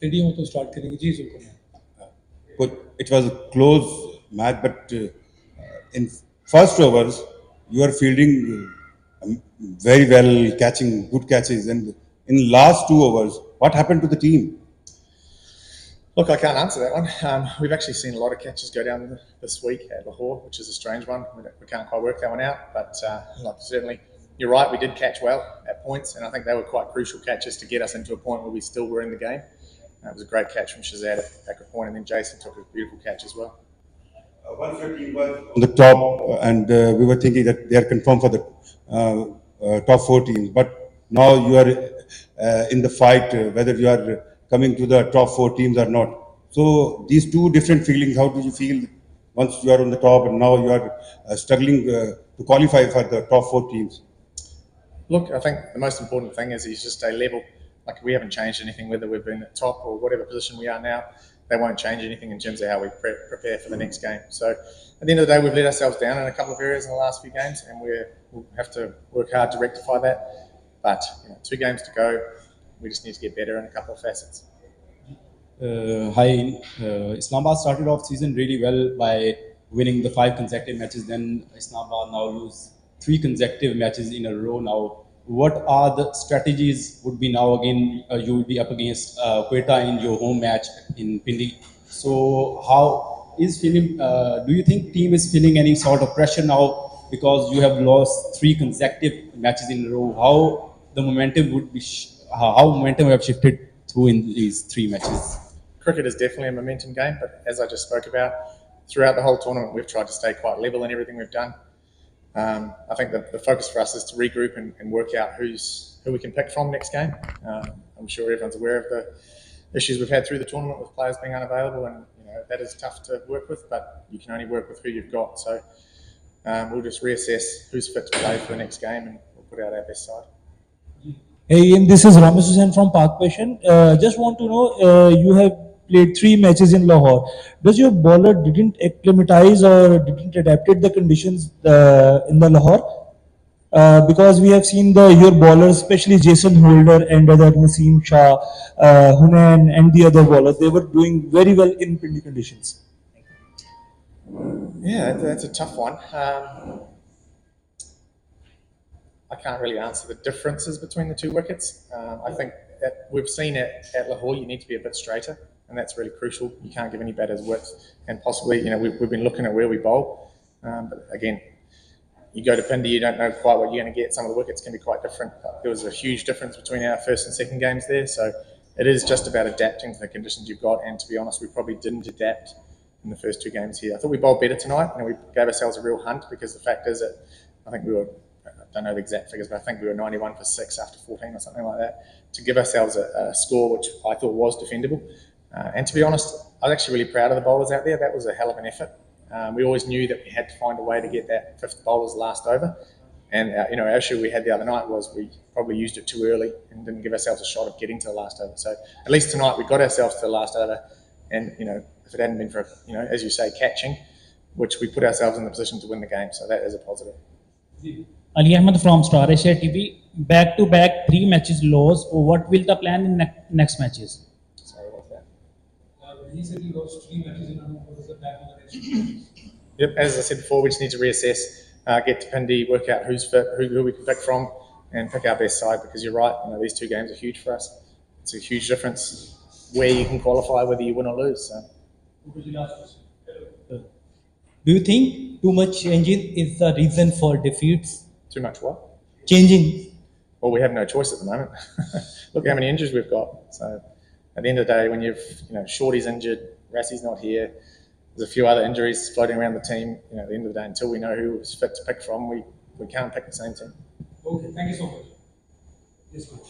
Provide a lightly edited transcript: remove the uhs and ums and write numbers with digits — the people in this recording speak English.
Ready हो तो start करेंगे जी सुल्तान। It was a close match, but in first overs you are fielding very well, catching good catches, and in last 2 overs, what happened to the team? Look, I can't answer that one. We've actually seen a lot of catches go down this week at Lahore, which is a strange one. We can't quite work that one out, but certainly you're right, we did catch well at points, and I think they were quite crucial catches to get us into a point where we still were in the game. It was a great catch from Shazad at back point, and then Jason took a beautiful catch as well. Once your team was on the top, and we were thinking that they are confirmed for the top 4 teams, but now you are in the fight, whether you are coming to the top 4 teams or not. So these two different feelings, how do you feel once you are on the top and now you are struggling to qualify for the top 4 teams? Look, I think the most important thing is just stay level. Like, we haven't changed anything, whether we've been at top or whatever position we are now. They won't change anything in terms of how we prepare for the next game. So at the end of the day, we've let ourselves down in a couple of areas in the last few games, and we'll have to work hard to rectify that. But 2 games to go, we just need to get better in a couple of facets. Hi, Islamabad started off season really well by winning the 5 consecutive matches. Then Islamabad now lose 3 consecutive matches in a row now. What are the strategies would be now again? You will be up against Quetta in your home match in Pindi. So how is feeling? Do you think team is feeling any sort of pressure now because you have lost 3 consecutive matches in a row? How the momentum would be? How momentum have shifted through in these 3 matches? Cricket is definitely a momentum game, but as I just spoke about, throughout the whole tournament, we've tried to stay quite level in everything we've done. I think the focus for us is to regroup and work out who we can pick from next game. I'm sure everyone's aware of the issues we've had through the tournament with players being unavailable, and that is tough to work with, but you can only work with who you've got. So we'll just reassess who's fit to play for the next game, and we'll put out our best side. Hey Ian, this is Ramesh Hussain from Park Passion. Just want to know, you have played 3 matches in Lahore. Does your bowler didn't acclimatize or didn't adapted the conditions in the Lahore? Because we have seen your bowlers, especially Jason Holder and other Naseem Shah, Hunain and the other bowlers, they were doing very well in windy conditions. Yeah, that's a tough one. I can't really answer the differences between the 2 wickets. I think that we've seen at Lahore, you need to be a bit straighter, and that's really crucial. You can't give any batters width, and possibly, we've been looking at where we bowl. But again, you go to Pindi, you don't know quite what you're going to get. Some of the wickets can be quite different. There was a huge difference between our first and second games there, so it is just about adapting to the conditions you've got. And to be honest, we probably didn't adapt in the first 2 games here. I thought we bowled better tonight, and we gave ourselves a real hunt, because the fact is that I think we were, I don't know the exact figures, but I think we were 91 for 6 after 14 or something like that, to give ourselves a score which I thought was defendable. And to be honest, I was actually really proud of the bowlers out there. That was a hell of an effort. We always knew that we had to find a way to get that 5th bowler's last over. And our issue we had the other night was we probably used it too early and didn't give ourselves a shot of getting to the last over. So at least tonight we got ourselves to the last over. And if it hadn't been for as you say, catching, which we put ourselves in the position to win the game. So that is a positive. Ali Ahmed from Star Asia TV. Back to back 3 matches loss. What will the plan in next matches? Sorry, what's that? He said he lost 3 matches in a row. What is the plan for the next game? Yep, as I said before, we just need to reassess, get to Pindi, work out who's fit, who we can pick from, and pick our best side, because you're right, these 2 games are huge for us. It's a huge difference where you can qualify, whether you win or lose. So. Do you think too much changing is the reason for defeats? Too much what? Changing. Well, we have no choice at the moment. Look how many injuries we've got. So at the end of the day, when you've, Shorty's injured, Rassie's not here, there's a few other injuries floating around the team. At the end of the day, until we know who is fit to pick from, we can't pick the same team. Okay, thank you so much. Yes, coach.